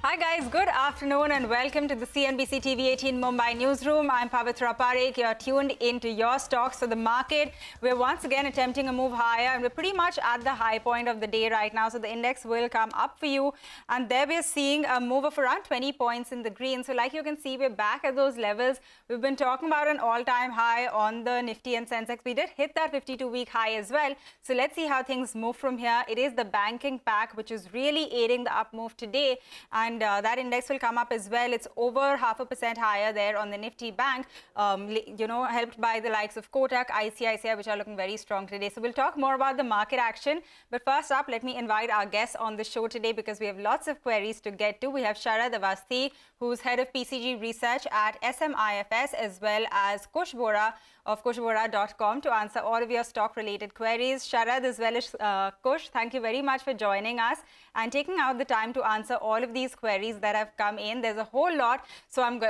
Hi guys, good afternoon and welcome to the CNBC-TV18 Mumbai newsroom. I'm Pavitra Parekh. You're tuned into your stocks. So the market, we're once again attempting a move higher and we're pretty much at the high point of the day right now. So the index will come up for you. And there we're seeing a move of around 20 points in the green. So like you can see, we're back at those levels. We've been talking about an all-time high on the Nifty and Sensex. We did hit that 52-week high as well. So let's see how things move from here. It is the banking pack which is really aiding the up move today. And that index will come up as well. It's over 0.5% higher there on the Nifty Bank, helped by the likes of Kotak, ICICI, which are looking very strong today. So we'll talk more about the market action. But first up, let me invite our guests on the show today because we have lots of queries to get to. We have Sharad Avasthi, who's head of PCG Research at SMIFS, as well as Kush Bohra of kushbohra.com to answer all of your stock-related queries. Sharad as well as Kush, thank you very much for joining us and taking out the time to answer all of these queries that have come in. There's a whole lot, so I'm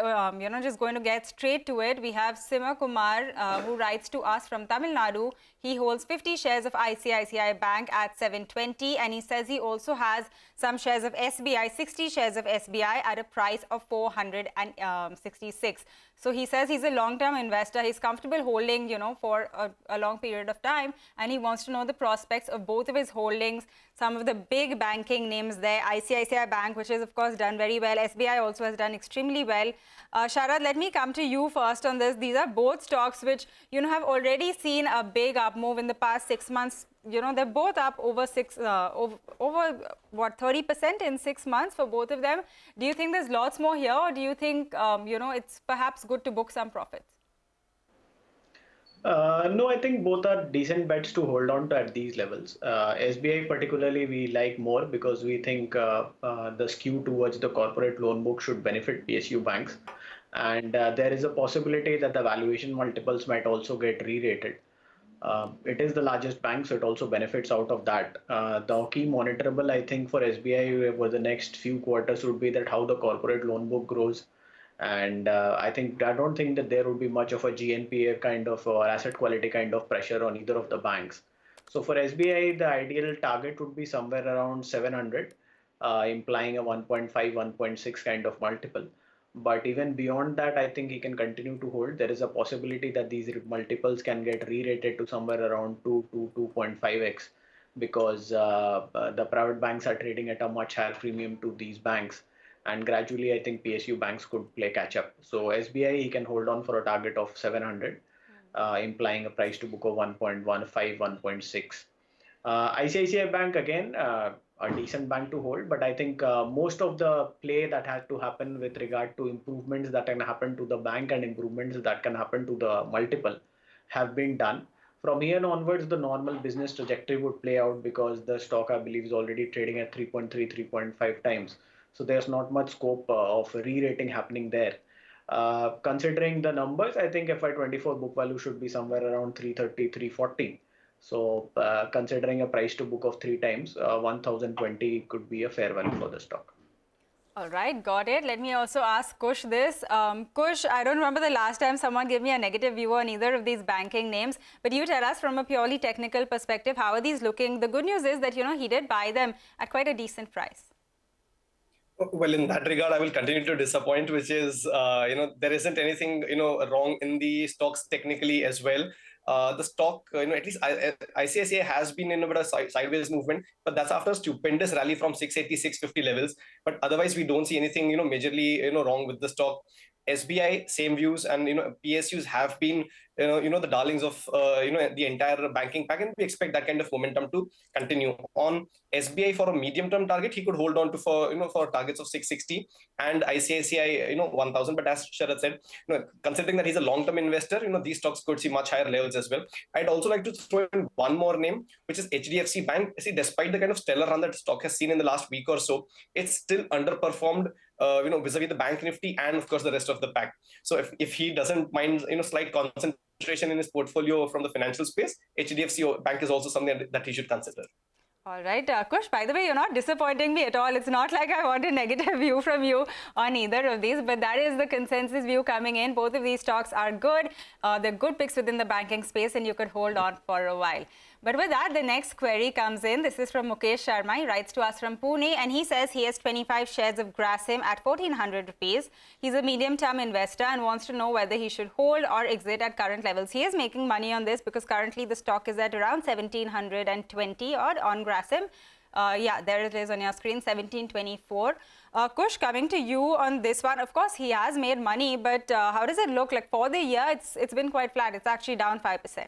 just going to get straight to it. We have Sima Kumar, who writes to us from Tamil Nadu. He holds 50 shares of ICICI Bank at 720, and he says he also has some shares of SBI, 60 shares of SBI at a price of 466. So he says he's a long-term investor. He's comfortable holding, for a long period of time, and he wants to know the prospects of both of his holdings. Some of the big banking names there, ICICI Bank, which has, of course, done very well. SBI also has done extremely well. Sharad, let me come to you first on this. These are both stocks which, have already seen a big up move in the past 6 months. They're both up over 30% in 6 months for both of them. Do you think there's lots more here, or do you think, it's perhaps good to book some profits? No, I think both are decent bets to hold on to at these levels. SBI particularly we like more because we think the skew towards the corporate loan book should benefit PSU banks. And there is a possibility that the valuation multiples might also get re-rated. It is the largest bank, so it also benefits out of that. The key monitorable, I think, for SBI over the next few quarters would be that how the corporate loan book grows. And I don't think that there would be much of a GNPA kind of or asset quality kind of pressure on either of the banks. So for SBI, the ideal target would be somewhere around 700, implying a 1.5, 1.6 kind of multiple. But even beyond that, I think he can continue to hold. There is a possibility that these multiples can get re-rated to somewhere around 2 to 2.5x because the private banks are trading at a much higher premium to these banks. And gradually, I think PSU banks could play catch up. So SBI, he can hold on for a target of 700, implying a price to book of 1.15, 1.6. ICICI Bank, again, a decent bank to hold, but I think most of the play that has to happen with regard to improvements that can happen to the bank and improvements that can happen to the multiple have been done. From here onwards, the normal business trajectory would play out because the stock, I believe, is already trading at 3.3, 3.5 times. So there's not much scope of re-rating happening there. Considering the numbers, I think FY24 book value should be somewhere around 330, 340. So considering a price to book of 3 times, 1020 could be a fair value for the stock. All right, got it. Let me also ask Kush this. Kush, I don't remember the last time someone gave me a negative view on either of these banking names, but you tell us from a purely technical perspective, how are these looking? The good news is that, he did buy them at quite a decent price. Well, in that regard, I will continue to disappoint, which is, there isn't anything, wrong in the stocks technically as well. The stock, at least ICICI has been in a bit of sideways movement, but that's after a stupendous rally from 680, 650 levels. But otherwise, we don't see anything, majorly, wrong with the stock. SBI, same views, and PSUs have been the darlings of the entire banking pack, and we expect that kind of momentum to continue. On SBI for a medium-term target, he could hold on to for targets of 660 and ICICI 1000. But as Sharad said, considering that he's a long-term investor, these stocks could see much higher levels as well. I'd also like to throw in one more name, which is HDFC Bank. See, despite the kind of stellar run that the stock has seen in the last week or so, it's still underperformed vis-a-vis the bank nifty and of course the rest of the pack. So if he doesn't mind slight concentration in his portfolio from the financial space, HDFC Bank is also something that he should consider. All right, Kush, by the way, you're not disappointing me at all. It's not like I want a negative view from you on either of these, but that is the consensus view coming in. Both of these stocks are good. They're good picks within the banking space, and you could hold on for a while. But with that, the next query comes in. This is from Mukesh Sharma. He writes to us from Pune, and he says he has 25 shares of Grasim at 1,400 rupees. He's a medium-term investor and wants to know whether he should hold or exit at current levels. He is making money on this because currently the stock is at around 1,720 odd on Grasim. Yeah, there it is on your screen, 1724. Kush, coming to you on this one. Of course, he has made money, but how does it look like for the year? It's been quite flat. It's actually down 5%.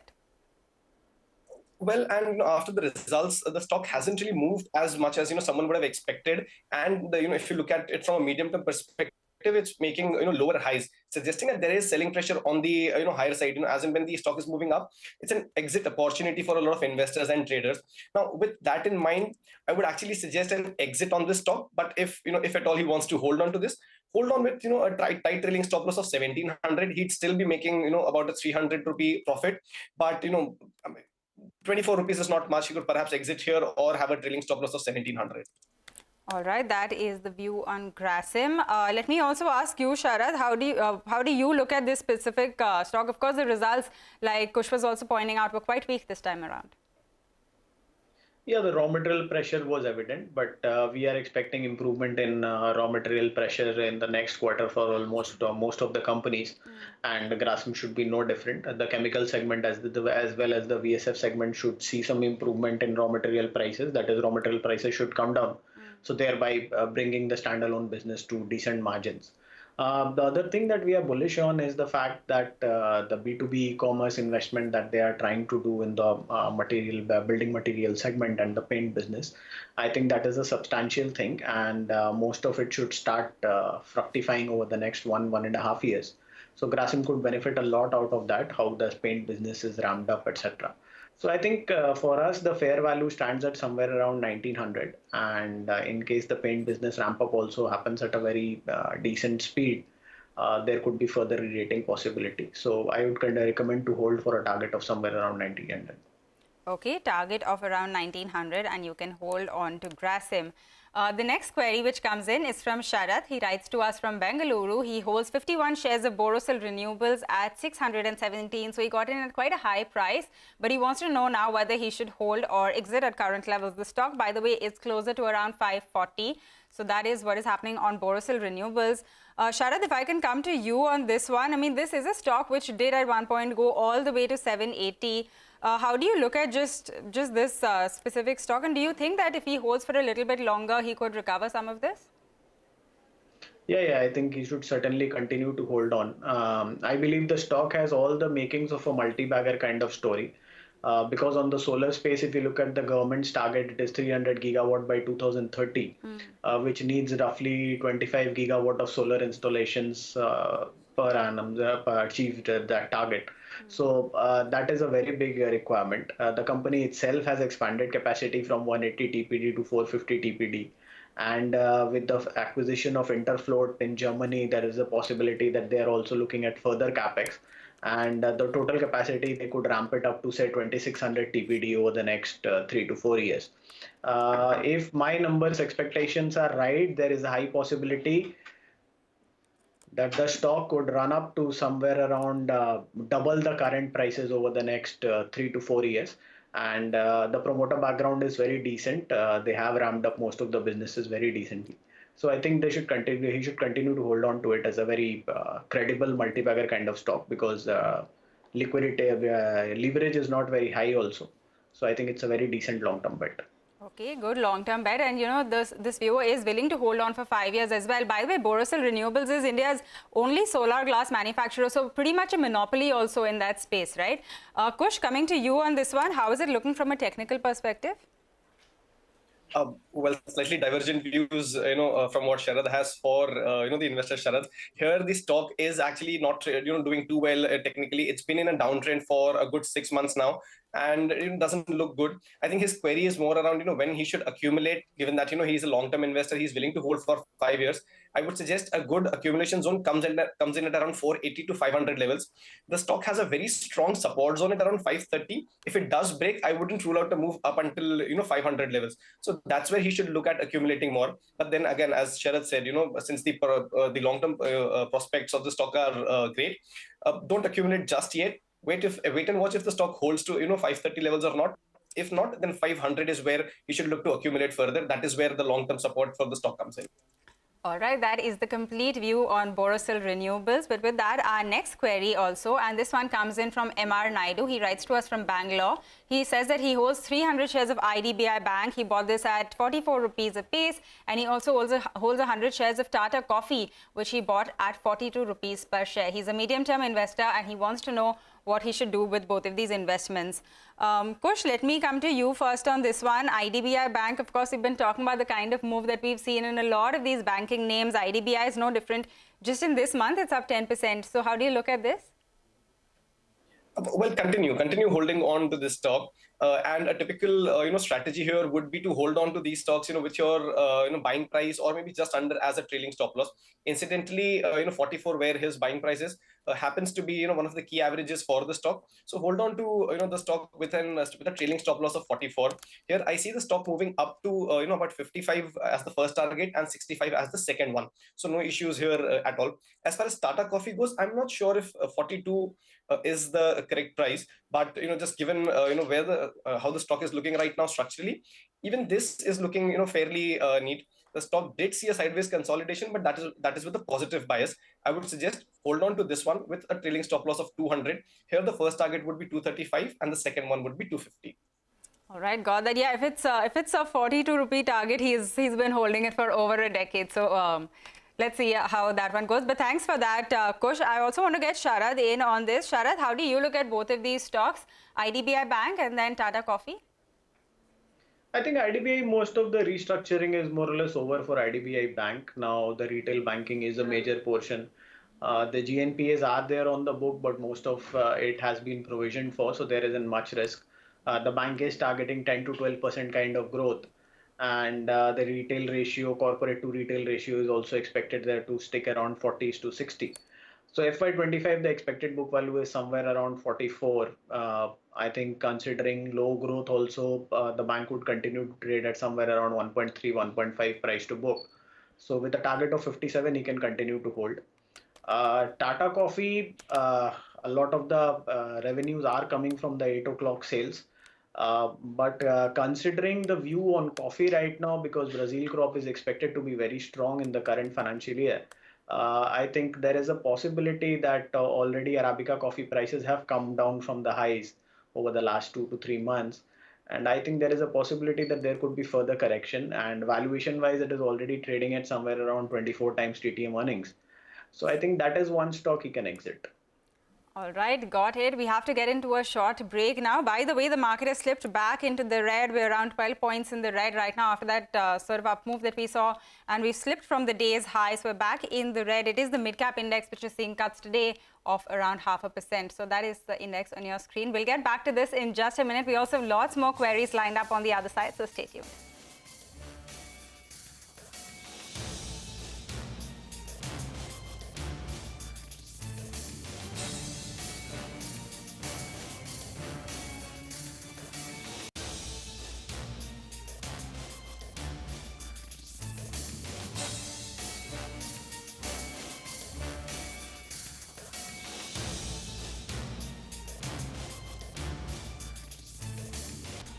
Well, and after the results, the stock hasn't really moved as much as someone would have expected. And if you look at it from a medium-term perspective, it's making lower highs, suggesting that there is selling pressure on the higher side. As and when the stock is moving up, it's an exit opportunity for a lot of investors and traders. Now, with that in mind, I would actually suggest an exit on this stock. But if at all he wants to hold on to this, hold on with a tight trailing stop loss of 1,700. He'd still be making about a 300 rupee profit. But 24 rupees is not much. You could perhaps exit here or have a trailing stop loss of 1,700. All right, that is the view on Grasim. Let me also ask you, Sharad, how do you look at this specific stock? Of course, the results, like Kush was also pointing out, were quite weak this time around. Yeah, the raw material pressure was evident, but we are expecting improvement in raw material pressure in the next quarter for almost most of the companies, and Grasim should be no different. The chemical segment as well as the VSF segment should see some improvement in raw material prices. That is, raw material prices should come down, so thereby bringing the standalone business to decent margins. The other thing that we are bullish on is the fact that the B2B e-commerce investment that they are trying to do in the building material segment and the paint business, I think that is a substantial thing, and most of it should start fructifying over the next 1.5 years. So Grasim could benefit a lot out of that, how the paint business is ramped up, etc. So I think for us, the fair value stands at somewhere around 1,900. And in case the paint business ramp up also happens at a very decent speed, there could be further re-rating possibility. So I would kind of recommend to hold for a target of somewhere around 1,900. Okay, target of around 1,900, and you can hold on to Grasim. The next query which comes in is from Sharad. He writes to us from Bengaluru. He holds 51 shares of Borosil Renewables at 617. So he got in at quite a high price, but he wants to know now whether he should hold or exit at current levels. The stock, by the way, is closer to around 540. So that is what is happening on Borosil Renewables. Sharad, if I can come to you on this one. I mean, this is a stock which did at one point go all the way to 780. How do you look at just this specific stock, and do you think that if he holds for a little bit longer, he could recover some of this? Yeah, I think he should certainly continue to hold on. I believe the stock has all the makings of a multi-bagger kind of story. Because on the solar space, if you look at the government's target, it is 300 gigawatt by 2030, which needs roughly 25 gigawatt of solar installations per annum to achieve that target. So that is a very big requirement. The company itself has expanded capacity from 180 TPD to 450 TPD. And with the acquisition of Interfloat in Germany, there is a possibility that they are also looking at further capex. And the total capacity, they could ramp it up to say 2600 TPD over the next 3 to 4 years. If my numbers expectations are right, there is a high possibility that the stock could run up to somewhere around double the current prices over the next 3 to 4 years. And the promoter background is very decent. They have ramped up most of the businesses very decently. So I think they should continue. He should continue to hold on to it as a very credible multi-bagger kind of stock, because liquidity leverage is not very high also. So I think it's a very decent long-term bet. Okay, good long-term bet, and this viewer is willing to hold on for 5 years as well. By the way, Borosil Renewables is India's only solar glass manufacturer, so pretty much a monopoly also in that space, right? Kush, coming to you on this one, how is it looking from a technical perspective? Well, slightly divergent views, from what Sharad has for, the investor Sharad. Here, the stock is actually not, doing too well technically. It's been in a downtrend for a good 6 months now, and it doesn't look good. I think his query is more around, when he should accumulate, given that, he's a long-term investor, he's willing to hold for 5 years. I would suggest a good accumulation zone comes in at around 480 to 500 levels. The stock has a very strong support zone at around 530. If it does break, I wouldn't rule out a move up until 500 levels. So that's where he should look at accumulating more. But then again, as Sharad said, since the long-term prospects of the stock are great, don't accumulate just yet. Wait and watch if the stock holds to 530 levels or not. If not, then 500 is where you should look to accumulate further. That is where the long-term support for the stock comes in. All right, that is the complete view on Borosil Renewables. But with that, our next query also, and this one comes in from M.R. Naidu. He writes to us from Bangalore. He says that he holds 300 shares of IDBI Bank. He bought this at 44 rupees a piece. And he also holds 100 shares of Tata Coffee, which he bought at 42 rupees per share. He's a medium-term investor and he wants to know what he should do with both of these investments. Kush, let me come to you first on this one. IDBI Bank, of course, we've been talking about the kind of move that we've seen in a lot of these banking names. IDBI is no different. Just in this month, it's up 10%. So how do you look at this? Well, continue holding on to this stock. And a typical, strategy here would be to hold on to these stocks, with your, buying price or maybe just under as a trailing stop loss. Incidentally, 44 where his buying price is happens to be, one of the key averages for the stock. So hold on to, the stock with a trailing stop loss of 44. Here, I see the stock moving up to, about 55 as the first target and 65 as the second one. So no issues here at all. As far as Tata Coffee goes, I'm not sure if 42 is the correct price, but just given where the how the stock is looking right now structurally, even this is looking fairly neat. The stock did see a sideways consolidation, but that is with a positive bias. I would suggest hold on to this one with a trailing stop loss of 200. Here the first target would be 235 and the second one would be 250. All right, got that. Yeah, if it's a 42 rupee target, he's been holding it for over a decade. So let's see how that one goes. But thanks for that, Kush. I also want to get Sharad in on this. Sharad, how do you look at both of these stocks, IDBI Bank and then Tata Coffee? I think IDBI, most of the restructuring is more or less over for IDBI Bank. Now the retail banking is a major portion. The GNPAs are there on the book, but most of it has been provisioned for, so there isn't much risk. The bank is targeting 10 to 12% kind of growth. And the retail ratio, corporate to retail ratio is also expected there to stick around 40s to 60. So FY25, the expected book value is somewhere around 44. I think considering low growth also, the bank would continue to trade at somewhere around 1.3, 1.5 price to book. So with a target of 57, he can continue to hold. Tata Coffee, a lot of the revenues are coming from the 8 o'clock sales. But considering the view on coffee right now, because Brazil crop is expected to be very strong in the current financial year, I think there is a possibility that already Arabica coffee prices have come down from the highs over the last 2 to 3 months. And I think there is a possibility that there could be further correction. And valuation wise, it is already trading at somewhere around 24 times TTM earnings. So I think that is one stock he can exit. All right, got it. We have to get into a short break now. By the way, the market has slipped back into the red. We're around 12 points in the red right now after that sort of up move that we saw. And we've slipped from the day's high. So we're back in the red. It is the mid-cap index, which is seeing cuts today of around 0.5%. So that is the index on your screen. We'll get back to this in just a minute. We also have lots more queries lined up on the other side. So stay tuned.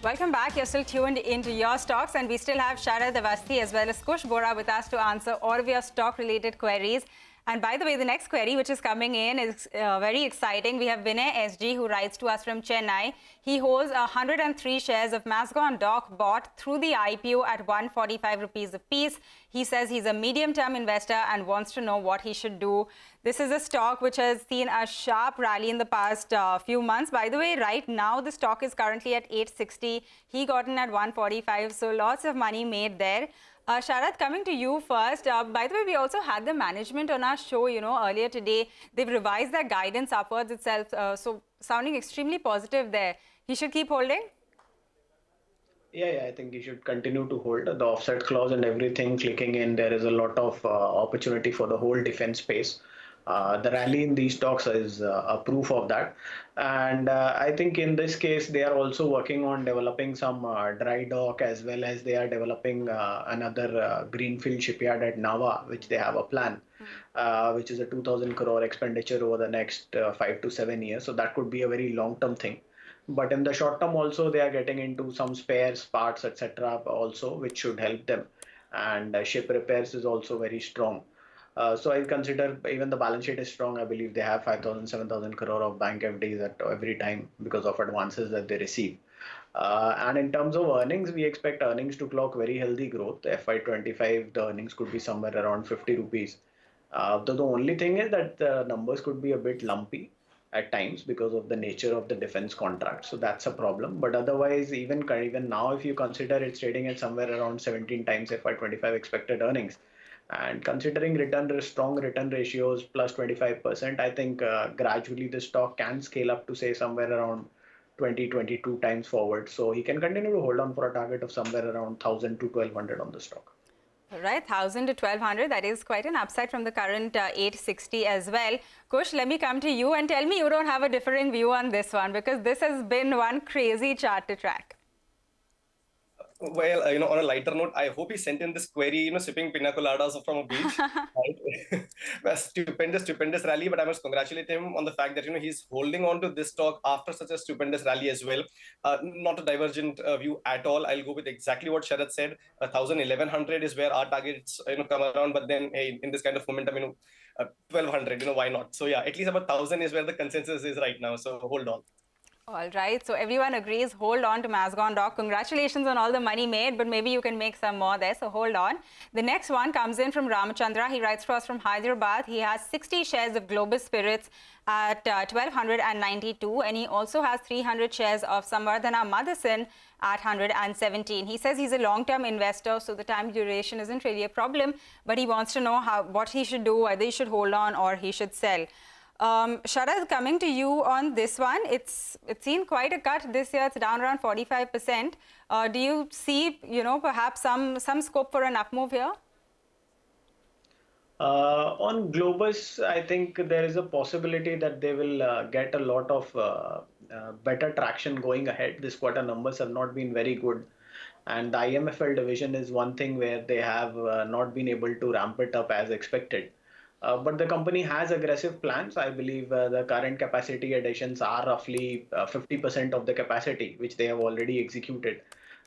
Welcome back. You're still tuned into your stocks, and we still have Sharad Avasthi as well as Kush Bohra with us to answer all of your stock-related queries. And by the way, the next query which is coming in is very exciting. We have Vinay SG who writes to us from Chennai. He holds 103 shares of Masgon Dock bought through the IPO at 145 rupees a piece. He says he's a medium-term investor and wants to know what he should do. This is a stock which has seen a sharp rally in the past few months. By the way, right now the stock is currently at 860. He got in at 145, so lots of money made there. Sharad, coming to you first. By the way, we also had the management on our show, earlier today. They've revised their guidance upwards itself, so sounding extremely positive there. He should keep holding? Yeah, I think he should continue to hold. The offset clause and everything clicking in, there is a lot of opportunity for the whole defense space. The rally in these stocks is a proof of that. And I think in this case, they are also working on developing some dry dock, as well as they are developing another greenfield shipyard at Nava, which they have a plan, which is a 2,000 crore expenditure over the next 5 to 7 years. So that could be a very long-term thing. But in the short term also, they are getting into some spares, parts, etc. also, which should help them. And ship repairs is also very strong. So I consider even the balance sheet is strong. I believe they have 5,000, 7,000 crore of bank FDs at every time because of advances that they receive. And in terms of earnings, we expect earnings to clock very healthy growth. FY25, the earnings could be somewhere around 50 rupees. The only thing is that the numbers could be a bit lumpy at times because of the nature of the defense contract. So that's a problem. But otherwise, even now, if you consider it's trading at somewhere around 17 times FY25 expected earnings, and considering strong return ratios plus 25%, I think gradually the stock can scale up to say somewhere around 20, 22 times forward. So he can continue to hold on for a target of somewhere around 1,000 to 1,200 on the stock. Right, 1,000 to 1,200, that is quite an upside from the current 860 as well. Kush, let me come to you and tell me you don't have a differing view on this one, because this has been one crazy chart to track. Well, on a lighter note, I hope he sent in this query, sipping pina coladas from a beach. Right? A stupendous rally, but I must congratulate him on the fact that, he's holding on to this stock after such a stupendous rally as well. Not a divergent view at all. I'll go with exactly what Sharad said. 1,000, 1,100 is where our targets, come around. But then, hey, in this kind of momentum, 1,200, why not? So yeah, at least about 1,000 is where the consensus is right now. So hold on. All right, so everyone agrees, hold on to Mazgon Doc. Congratulations on all the money made, but maybe you can make some more there, so hold on. The next one comes in from Ramachandra. He writes for us from Hyderabad. He has 60 shares of Globus Spirits at 1,292, and he also has 300 shares of Samvardhana Motherson at 117. He says he's a long-term investor, so the time duration isn't really a problem, but he wants to know what he should do, whether he should hold on or he should sell. Sharad, coming to you on this one, it's seen quite a cut this year. It's down around 45%. Do you see, perhaps some scope for an up move here? On Globus, I think there is a possibility that they will get a lot of better traction going ahead. This quarter numbers have not been very good. And the IMFL division is one thing where they have not been able to ramp it up as expected. But the company has aggressive plans. I believe the current capacity additions are roughly 50% of the capacity, which they have already executed.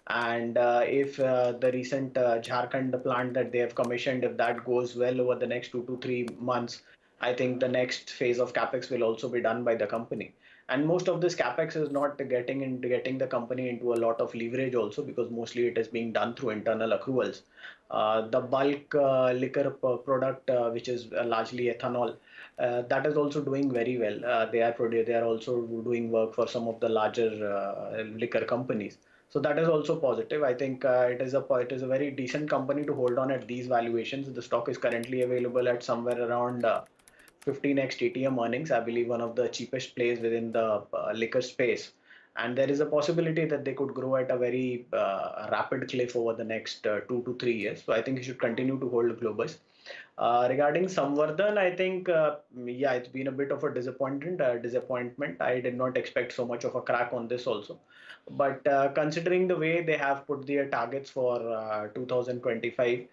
And if the recent Jharkhand plant that they have commissioned, if that goes well over the next 2 to 3 months, I think the next phase of capex will also be done by the company. And most of this capex is not getting the company into a lot of leverage also, because mostly it is being done through internal accruals. The bulk liquor product, which is largely ethanol, that is also doing very well. They are also doing work for some of the larger liquor companies. So that is also positive. I think it is a very decent company to hold on at these valuations. The stock is currently available at somewhere around 15x TTM earnings. I believe one of the cheapest plays within the liquor space. And there is a possibility that they could grow at a very rapid clip over the next 2 to 3 years. So I think you should continue to hold Globus. Regarding Samvardhan, I think, it's been a bit of a disappointment. I did not expect so much of a crack on this also. But considering the way they have put their targets for 2025,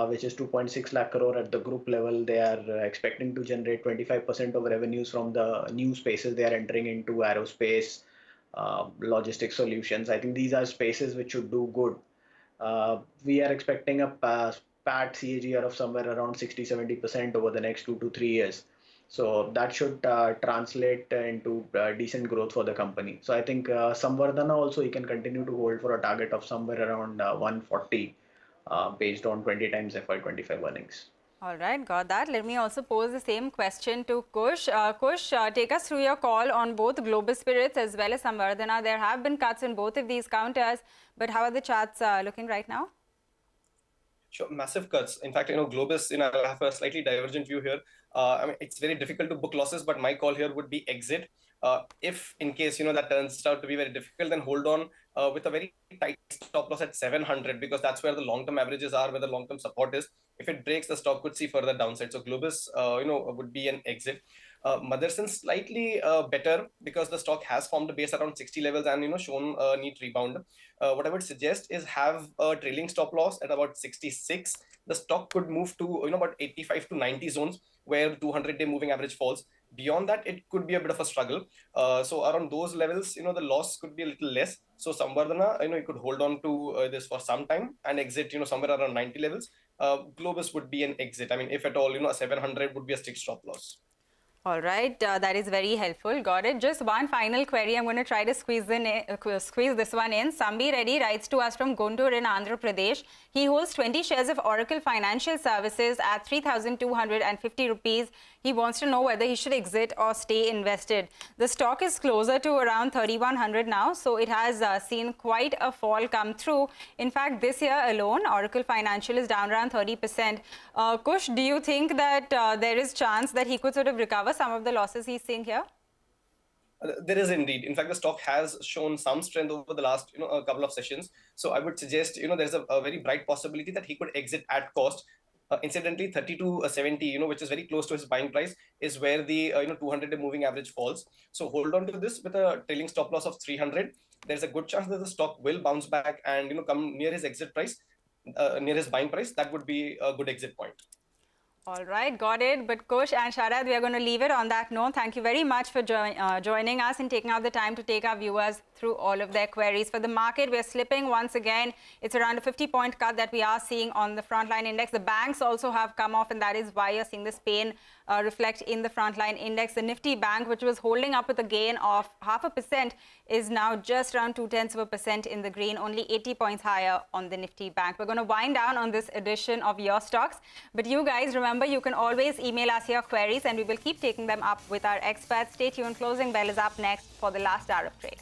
which is 2.6 lakh crore at the group level, they are expecting to generate 25% of revenues from the new spaces they are entering into: aerospace, logistic solutions. I think these are spaces which should do good. We are expecting a PAT CAGR of somewhere around 60-70% over the next 2 to 3 years. So that should translate into decent growth for the company. So I think Samvardhana also you can continue to hold for a target of somewhere around 140 based on 20 times FY25 earnings. All right, got that. Let me also pose the same question to Kush. Kush, take us through your call on both Globus Spirits as well as Samvardhana. There have been cuts in both of these counters, but how are the charts looking right now? Sure, massive cuts. In fact, Globus, I have a slightly divergent view here. It's very difficult to book losses, but my call here would be exit. If in case, that turns out to be very difficult, then hold on with a very tight stop loss at 700, because that's where the long-term averages are, where the long-term support is. If it breaks, the stock could see further downside. So Globus, would be an exit. Motherson slightly better, because the stock has formed a base around 60 levels and shown a neat rebound. What I would suggest is have a trailing stop loss at about 66. The stock could move to about 85 to 90 zones where 200-day moving average falls. Beyond that, it could be a bit of a struggle. So around those levels, the loss could be a little less. So Samvardhana, you could hold on to this for some time and exit, somewhere around 90 levels. Globus would be an exit. I mean, if at all, a 700 would be a strict stop loss. All right, that is very helpful. Got it. Just one final query. I'm going to try to squeeze this one in. Sambi Reddy writes to us from Guntur in Andhra Pradesh. He holds 20 shares of Oracle Financial Services at 3,250 rupees. He wants to know whether he should exit or stay invested. The stock is closer to around 3,100 now, so it has seen quite a fall come through. In fact, this year alone, Oracle Financial is down around 30%. Kush, do you think that there is chance that he could sort of recover some of the losses he's seeing here? There is indeed. In fact, the stock has shown some strength over the last, a couple of sessions. So I would suggest, there's a very bright possibility that he could exit at cost. Incidentally, 3270, which is very close to his buying price, is where the 200-day moving average falls. So hold on to this with a trailing stop loss of 300. There's a good chance that the stock will bounce back and come near his exit price, near his buying price. That would be a good exit point. All right, got it. But Kush and Sharad, we are going to leave it on that note. Thank you very much for joining us and taking out the time to take our viewers through all of their queries. For the market, we're slipping once again. It's around a 50-point cut that we are seeing on the frontline index. The banks also have come off, and that is why you're seeing this pain reflect in the frontline index. The Nifty bank, which was holding up with a gain of 0.5%, is now just around 0.2% in the green, only 80 points higher on the Nifty bank. We're going to wind down on this edition of Your Stocks. But you guys, remember, you can always email us your queries, and we will keep taking them up with our experts. Stay tuned. Closing bell is up next for the last hour of trade.